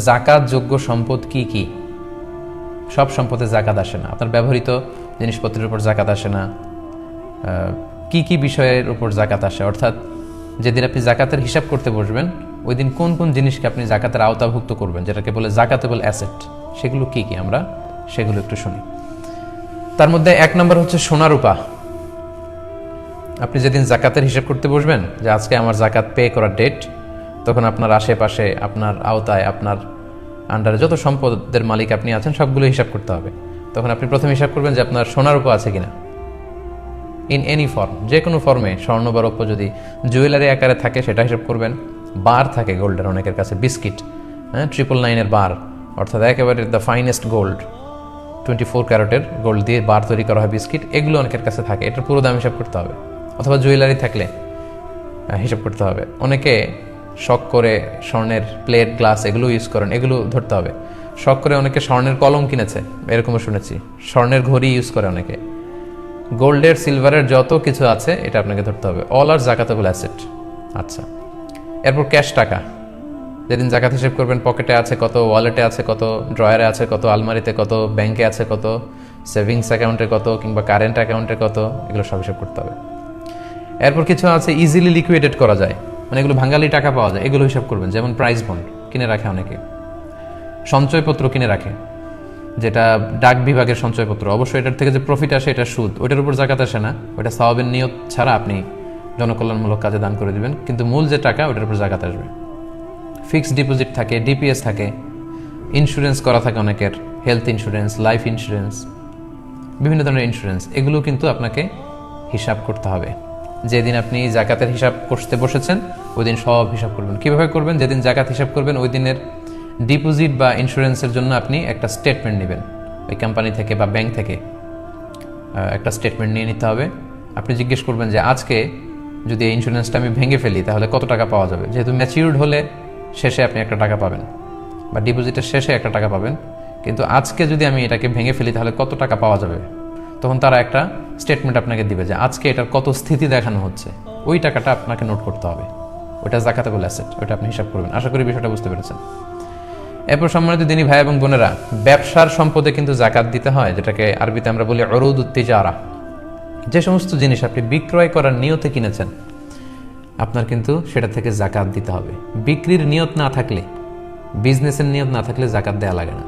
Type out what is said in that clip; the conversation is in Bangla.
জাকাত যোগ্য সম্পদ কি কি? সব সম্পদে জাকাত আসে না। আপনার ব্যবহৃত জিনিসপত্রের উপর জাকাত আসে না। কি কি বিষয়ের উপর জাকাত আসে, অর্থাৎ যেদিন আপনি জাকাতের হিসাব করতে বসবেন ওই দিন কোন কোন জিনিসকে আপনি জাকাতের আওতাভুক্ত করবেন, যেটাকে বলে জাকাতেবল অ্যাসেট, সেগুলো কি কি আমরা সেগুলো একটু শুনি। তার মধ্যে 1 নম্বর হচ্ছে সোনা রূপা। আপনি যেদিন জাকাতের হিসাব করতে বসবেন যে আজকে আমার জাকাত পে করার ডেট, তখন আপনার আশেপাশে, আপনার আওতায়, আপনার আন্ডারে যত সম্পদের মালিক আপনি আছেন সবগুলো হিসাব করতে হবে। তখন আপনি প্রথমে হিসাব করবেন যে আপনার সোনা রূপা আছে কিনা, ইন এনি ফর্ম, যে কোনো ফর্মে, স্বর্ণ বা রৌপ্য যদি জুয়েলারি আকারে থাকে সেটা হিসাব করবেন। বার থাকে গোল্ডের অনেকের কাছে, বিস্কিট, 999 বার, অর্থাৎ একেবারে দ্য ফাইনেস্ট গোল্ড, 24 ক্যারেটের গোল্ড দিয়ে বার তৈরি করা হয় বিস্কিট, এগুলো অনেকের কাছে থাকে, এটার পুরো দাম হিসাব করতে হবে। অথবা জুয়েলারি থাকলে হিসাব করতে হবে। অনেকে শখ করে স্বর্ণের প্লেট, গ্লাস এগুলো ইউজ করেন, এগুলো ধরতে হবে। শখ করে অনেকে স্বর্ণের কলম কিনেছে, এরকমও শুনেছি। স্বর্ণের ঘড়ি ইউজ করে অনেকে। গোল্ডের, সিলভারের যত কিছু আছে এটা আপনাকে ধরতে হবে। অল আর জাকাতেবল অ্যাসেট। আচ্ছা, এরপর ক্যাশ টাকা। যেদিন জাকাত হিসেব করবেন পকেটে আছে কত, ওয়ালেটে আছে কত, ড্রয়ারে আছে কত, আলমারিতে কত, ব্যাংকে আছে কত, সেভিংস অ্যাকাউন্টে কত, কিংবা কারেন্ট অ্যাকাউন্টে কত, এগুলো সব হিসাব করতে হবে। এরপর কিছু আছে ইজিলি লিকুইডেট করা যায়, মানে এগুলো ভাঙালি টাকা পাওয়া যায়, এগুলো হিসাব করবেন। যেমন প্রাইস বন্ড কিনে রাখে অনেকে, সঞ্চয়পত্র কিনে রাখে, যেটা ডাক বিভাগের সঞ্চয়পত্র। অবশ্যই এটার থেকে যে প্রফিট আসে এটা সুদ, ওইটার উপর জাকাত আসে না। ওইটা সওয়াবের নিয়ত ছাড়া আপনি জনকল্যাণমূলক কাজে দান করে দিবেন, কিন্তু মূল যে টাকা ওইটার উপর জাকাত আসবে। ফিক্সড ডিপোজিট থাকে, ডিপিএস থাকে, ইন্স্যুরেন্স করা থাকে অনেকের, হেলথ ইন্স্যুরেন্স, লাইফ ইন্স্যুরেন্স, বিভিন্ন ধরনের ইন্স্যুরেন্স, এগুলো কিন্তু আপনাকে হিসাব করতে হবে। যেদিন আপনি জাকাতের হিসাব করতে বসেছেন ওই দিন সব হিসাব করবেন। কীভাবে করবেন? যেদিন জাকাত হিসাব করবেন ওই দিনের ডিপোজিট বা ইন্স্যুরেন্সের জন্য আপনি একটা স্টেটমেন্ট নেবেন ওই কোম্পানি থেকে বা ব্যাংক থেকে, একটা স্টেটমেন্ট নিয়ে নিতে হবে। আপনি জিজ্ঞেস করবেন যে আজকে যদি এই ইন্স্যুরেন্সটা আমি ভেঙে ফেলি তাহলে কত টাকা পাওয়া যাবে। যেহেতু ম্যাচিউরড হলে শেষে আপনি একটা টাকা পাবেন, বা ডিপোজিটের শেষে একটা টাকা পাবেন, কিন্তু আজকে যদি আমি এটাকে ভেঙে ফেলি তাহলে কত টাকা পাওয়া যাবে। তখন তারা একটা স্টেটমেন্ট আপনাকে দিবে যে আজকে এটার কত স্থিতি দেখানো হচ্ছে, ওই টাকাটা আপনাকে নোট করতে হবে। ওটা জাকাতেবল অ্যাসেট, ওটা আপনি হিসাব করবেন। আশা করি বিষয়টা বুঝতে পেরেছেন। এরপর সম্মানিত দিনী ভাই এবং বোনেরা, ব্যবসার সম্পদে কিন্তু জাকাত দিতে হয়, যেটাকে আরবিতে আমরা বলি উরুদুত তিজারা। যে সমস্ত জিনিস আপনি বিক্রয় করার নিয়তে কিনেছেন আপনার কিন্তু সেটা থেকে জাকাত দিতে হবে। বিক্রির নিয়ত না থাকলে, বিজনেসের নিয়ত না থাকলে জাকাত দেওয়া লাগে না।